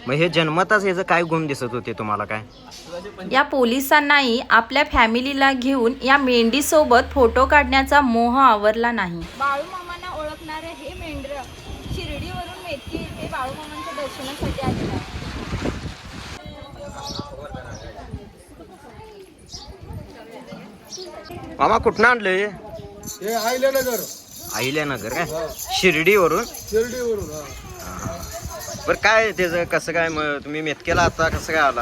मग हे जन्मताच याचं काय गुण दिसत होते तुम्हाला काय? या पोलिसांनाही आपल्या फॅमिलीला घेऊन या मेंढीसोबत फोटो काढण्याचा मोह आवरला नाही. बाळूमामांना ओळखणारे हे मेंढर शिर्डीवरून मेतकी येथे बाळूमामांच्या दर्शनासाठी आलेले आहे. मामा कुठनं आणलं हे? हे अहिल्यानगर अहिल्यानगर काय शिर्डीवरून? शिर्डीवरून. बरं काय त्याचं कसं काय मग तुम्ही मेतकेला आता कसं काय आला?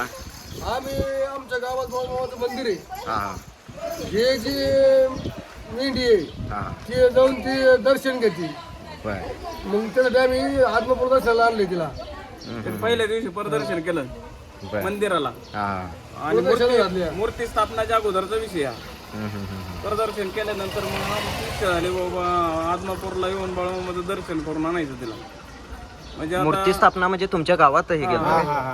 आम्ही आमच्या गावात बाळूमामाचं मंदिर आहे. हां हे जे मेंढी आहे हां ते जाऊन ते दर्शन घेते. बरं मग त्यासाठी आम्ही आत्मपूर दर्शनाला आणले तिला. पहिल्या दिवशी प्रदर्शन केलं बरं मंदिराला हां आणि प्रदर्शन घातले. मूर्ती स्थापनाच्या अगोदरचा विषय हा. प्रदर्शन केल्यानंतर मग आम्हाला इच्छा झाली बाबा आदमापूरला येऊन बाळूमामाचं दर्शन करून आणायचं तिला. म्हणजे मूर्ती स्थापना म्हणजे तुमच्या गावात हे गेलं?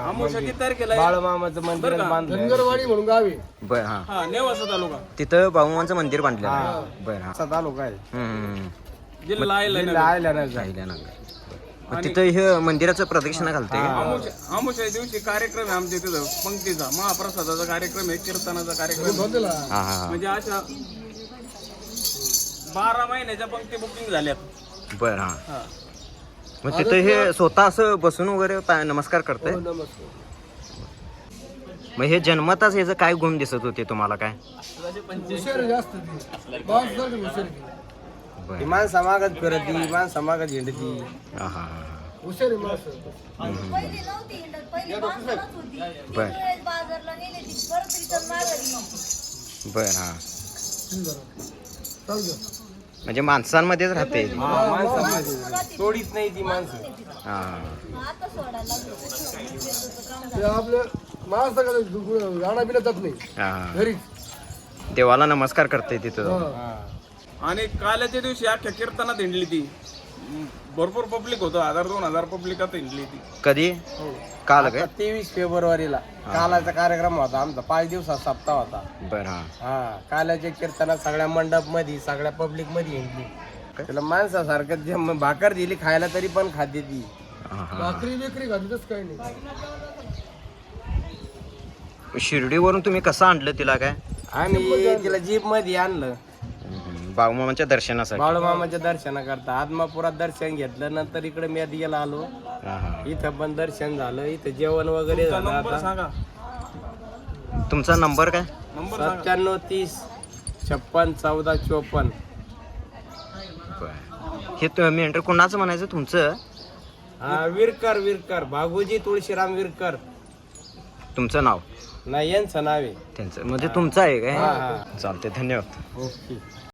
आमोशा किती तारखेला बाळूमामाचं मंदिर बांधलं. धनगरवाडी म्हणून गाव आहे. बरं हां हा नेवासा तालुका तिथं बाळूमामाचं मंदिर बांधलेलं आहे. बरं हां तालुका आहे. जिल्हा जिल्हा अहिल्यानगर. अहिल्यानगर. मग तिथं हे मंदिराचं प्रदक्षिणा घालते का? आमोशा दिवशी कार्यक्रम आहे आमच्या तिथं पंक्तीचा महाप्रसादाचा कार्यक्रम आहे कीर्तनाचा कार्यक्रम आहे. बघितलं. हां हां म्हणजे अशा 12 महिन्याच्या पंक्ती बुकिंग झाल्यात. बरं हां हा. मग तिथं हे स्वतः असं बसून वगैरे नमस्कार करते? हो, नमस्कार. मग हे जन्मताच याचं काय गुण दिसत होते तुम्हाला काय? हुशार आहे जास्त ती. माणसासारखी हुशार आहे ती. बरं माणसा मागत फिरती, माणसा मागत हिंडती. हां हां हां हुशार आहे माणसं. पहिली नव्हती हिंडत, पहिली माणसालाच होती. बर. किती वेळेस बाजारला नेली ती, परत रिटर्न माघारी. बरं हां चालू द्या. म्हणजे माणसांमध्येच राहते? सोडीत नाही ती माणसं. हां आता सोडायला लागलो. ते आपलं माणसाकडे राणा बिना जात नाही हां घरीच. देवाला नमस्कार करते तिथं? हा. आणि काल्याच्या दिवशी अख्ख्या कीर्तनात हिंडली ती. भरपूर पब्लिक होतं 1000-2000 पब्लिकात हिंडली ती. कधी? काल काय? 23 फेब्रुवारीला कालाचा कार्यक्रम होता आमचा. 5 दिवसाचा सप्ताह होता. बरं हां हा काल्याच्या कीर्तनात सगळ्या मंडप मध्ये सगळ्या पब्लिक मध्ये हिंडली. त्याला माणसासारखं जे भाकर दिली खायला तरी पण खाते ती. हां हां भाकरी बिकरी घालतच काही नाही. शिर्डीवरून तुम्ही कसं आणलं तिला काय? आम्ही तिला जीप मध्ये आणलं बाळूमामाच्या दर्शनासाठी? बाळूमामाच्या दर्शनाकरता. आदमापुरात दर्शन घेतलं. नंतर इकडे मेदगेला आलो. हां हां इथं पण दर्शन झालं. इथं जेवण वगैरे झालं. नंबर आता सांगा. तुमचा नंबर काय? नंबर सांगा. 97 30 56 14 54. बरं हे मेंढर कोणाचं म्हणायचं तुमचं? विरकर भागोजी तुळशीराम विरकर तुमचं नाव? नाही यांचं नाव आहे. त्यांचं म्हणजे तुमचं आहे काय? हा. चालते, धन्यवाद. ओके.